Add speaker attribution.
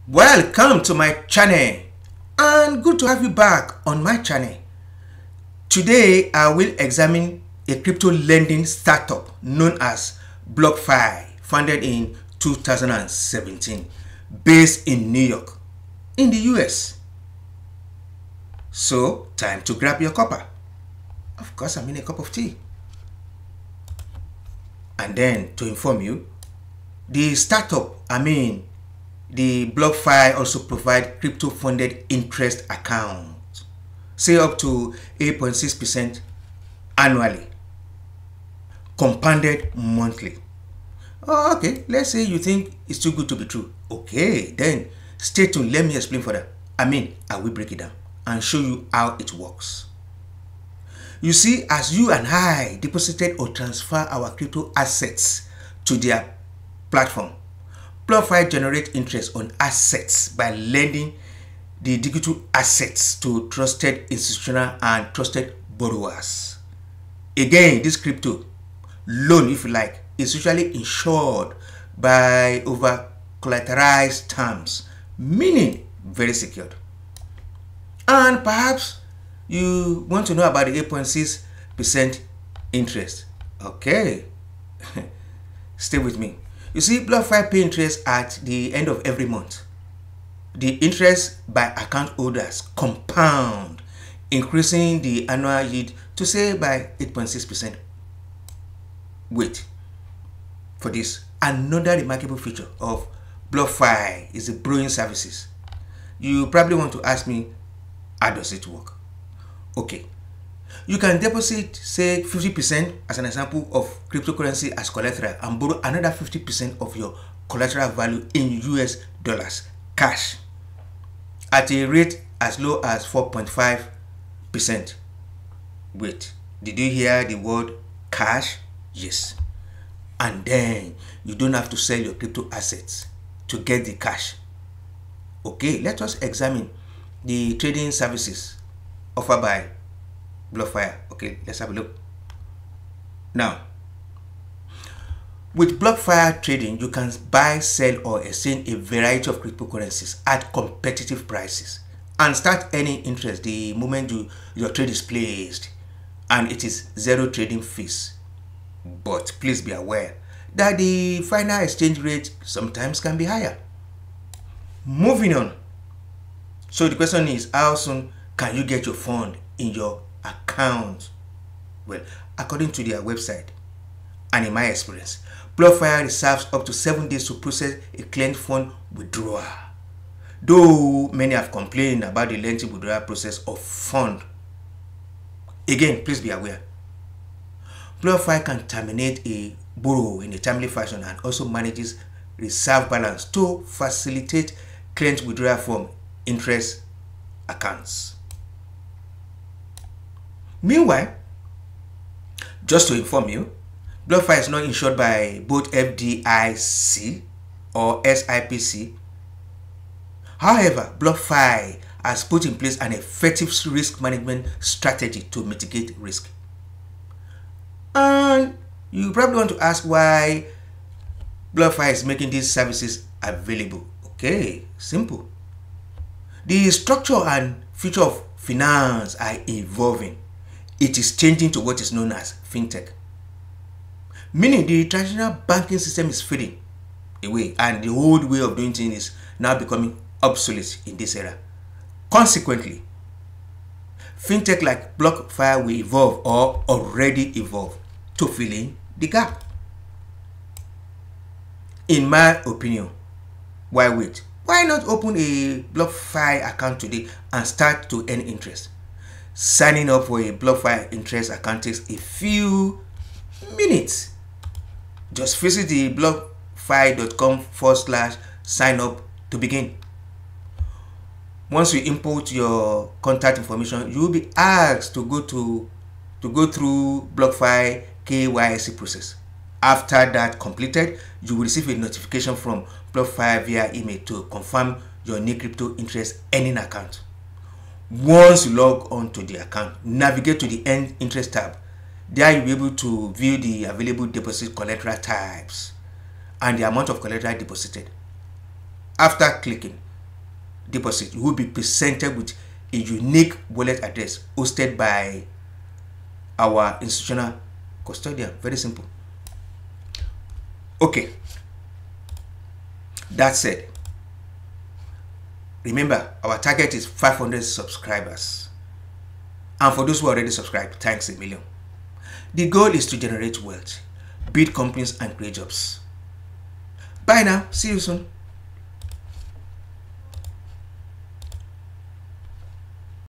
Speaker 1: Welcome to my channel and good to have you back on my channel. Today I will examine a crypto lending startup known as BlockFi, founded in 2017, based in New York in the US. So time to grab your cuppa. Of course, I mean a cup of tea. And then to inform you, the startup, the BlockFi also provide crypto-funded interest accounts, say up to 8.6% annually, compounded monthly. Oh, okay, let's say you think it's too good to be true. Okay, then stay tuned. Let me explain further. I will break it down and show you how it works. You see, as you and I deposited or transfer our crypto assets to their platform, BlockFi generates interest on assets by lending the digital assets to trusted institutional and trusted borrowers. Again, this crypto loan, if you like, is usually insured by over collateralized terms, meaning very secured. And perhaps you want to know about the 8.6% interest. Okay, stay with me. You see, BlockFi pay interest at the end of every month. The interest by account holders compound, increasing the annual yield to say by 8.6%. Wait for this. Another remarkable feature of BlockFi is the borrowing services. You probably want to ask me, how does it work? Okay, you can deposit, say, 50% as an example of cryptocurrency as collateral and borrow another 50% of your collateral value in US dollars, cash, at a rate as low as 4.5%. Wait, did you hear the word cash? Yes. And then you don't have to sell your crypto assets to get the cash. Okay, let us examine the trading services offered by BlockFi. Okay, let's have a look. Now, with BlockFi trading, you can buy, sell, or exchange a variety of cryptocurrencies at competitive prices and start earning interest the moment your trade is placed, and it is zero trading fees. But please be aware that the final exchange rate sometimes can be higher. Moving on. So the question is, how soon can you get your fund in your account? Well, according to their website and in my experience, BlockFi reserves up to 7 days to process a client fund withdrawal. Though many have complained about the lengthy withdrawal process of fund. Again, please be aware, BlockFi can terminate a borrow in a timely fashion and also manages reserve balance to facilitate client withdrawal from interest accounts. Meanwhile, just to inform you, BlockFi is not insured by both FDIC or SIPC. However, BlockFi has put in place an effective risk management strategy to mitigate risk. And you probably want to ask why BlockFi is making these services available. Okay, simple. The structure and future of finance are evolving. It is changing to what is known as FINTECH, meaning the traditional banking system is fading away and the old way of doing things is now becoming obsolete in this era. Consequently, FINTECH like BlockFi will evolve or already evolve to fill in the gap. In my opinion, why wait? Why not open a BlockFi account today and start to earn interest? Signing up for a BlockFi interest account takes a few minutes. Just visit the blockfi.com/sign up to begin. Once you input your contact information, you will be asked to go through BlockFi KYC process. After that completed, you will receive a notification from BlockFi via email to confirm your new crypto interest earning account. Once you log on to the account, navigate to the Earn Interest tab. There you'll be able to view the available deposit collateral types and the amount of collateral deposited. After clicking, deposit, you will be presented with a unique wallet address hosted by our institutional custodian. Very simple. Okay. That said, remember our target is 500 subscribers. And for those who are already subscribed, thanks a million. The goal is to generate wealth, build companies and create jobs. Bye now. See you soon.